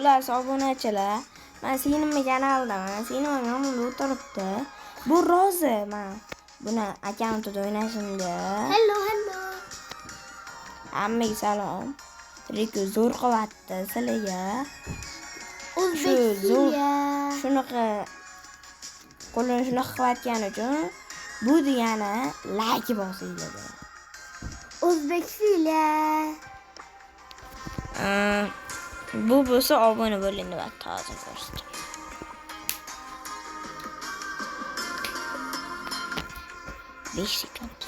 Xullas obunachilar, men Sinimni kanalidaman. Sinim yonimda o'tiribdi. Bu rozi men buni akkauntida o'ynashimga. Hello. Hammaga salom. Riku zo'r qilyapti sizlarga. O'zbekistonga. Shunaqa qo'lini shunaqa qilayotgani uchun bu degani like bosinglar. O'zbekistonga. Bu bo'lsa obuna bo'ling deb toza ko'rsatdim. Besh sekund.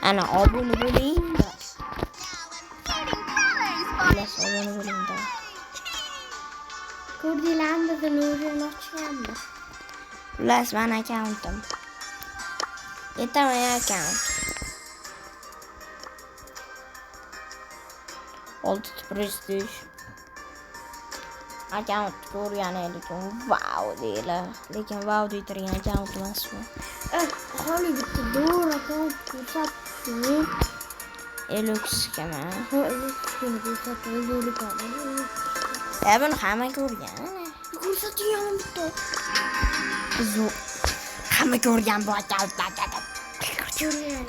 Ana obuna bo'ling. Obuna bo'ling. Ko'rdinglarmi bizni Nurini ochganmiz. Xullas men akkauntim. Yetaman akkaunt. Oldu prestige. Akkaunt ko'rganingiz wow deylar. Lekin wow deytirgan akkaunt emas bu. Xoli bitta doğru akkaunt ko'rsatdi. Eluxkami? Ha, Eluxkami ko'rsatdi. Zo'ri qoldi. Buni hamma ko'rgan. Ko'rsatgan bitta. Zo'r. Hamma ko'rgan bu akkauntlarni. Ko'rgan.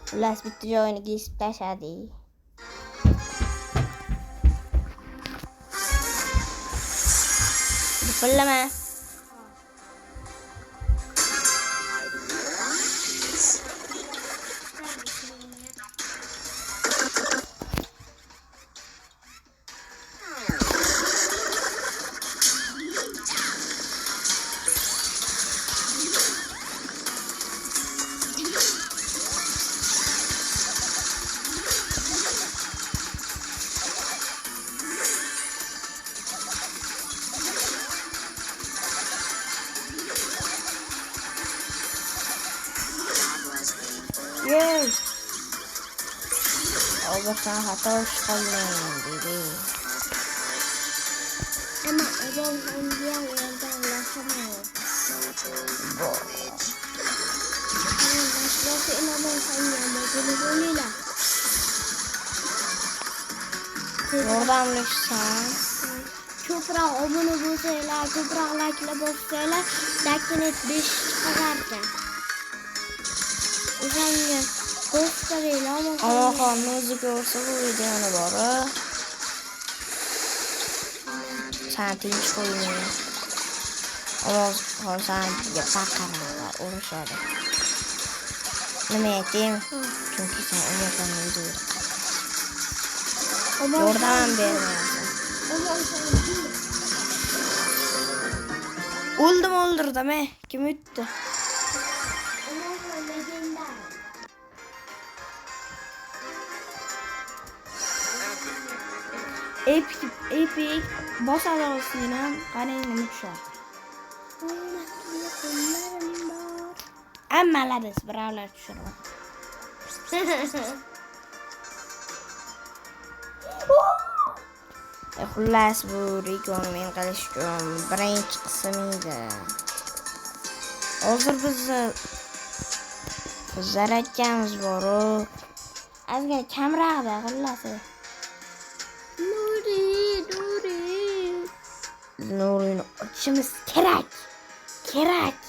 Xullas bitta joyini kesib tashladi. Dipillama. Yay! Obasan hata çıkalım dedi. Ama adam hangiyen yerden ulaşamıyor. Bu. Başlası inanın hangiyen telefonuyla. Oradan düşsen. Toprağa abone olsaylar, toprağa like'la bassalar, lakin 5 çıkarken. Uzanıyor. Gösteriyle Ama kanınızı görse bu videonu bari. Sen tinç koyuyor. Ama sen bakarlar, uğraşadı. Ne ettim? Çünkü sen o yapanı izliyorsun. Oradan vermezsin. Oldum öldürdüm he. Kim üttü? Epic bosada olsun yine qarangni tushar. Hammalari birovlar tushiradi. Xullas bu Rigoni men qilish uchun birinchi qism edi. Hozir biz zaratganimiz bor-ku. Azga kamroqda xullas. Nurini ochishimiz kerak. Terat.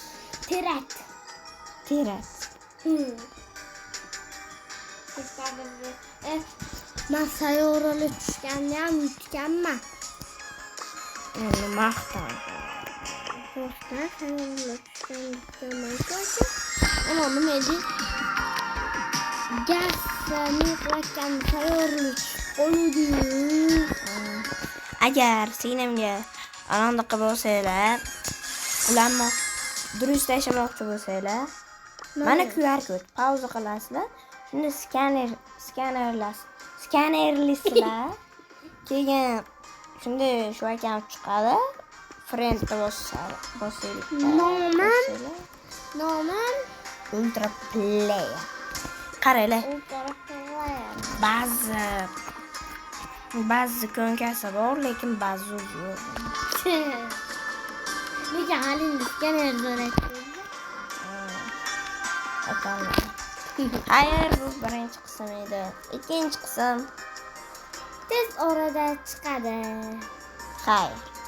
Ben sayyoralı tushganni ham yutganman. Endi maqtan. To'xta, sayyoralı tushganni ko'rsa, ana nima edi? Gazni qilayotgan sayyoralı qo'ydi. Agar sinimga anaqa bo'lsalar, ularni durust tashlamoqchi bo'lsalar, mana QR kod pauza qilasizlar. Shunda skanerlisizlar. Keyin shunda shu akkaunt chiqadi. Friend'da bosinglar. Noman Ultra Player. Qaranglar. Ultra Player. Ba'zi ko'nkasi bor, lekin ba'zi yo'q. Halingizga o'rgatdi. Aytaman. Xayr, bu birinchi qism edi. Ikkinchi qism. Tez orada chiqadi. Xayr.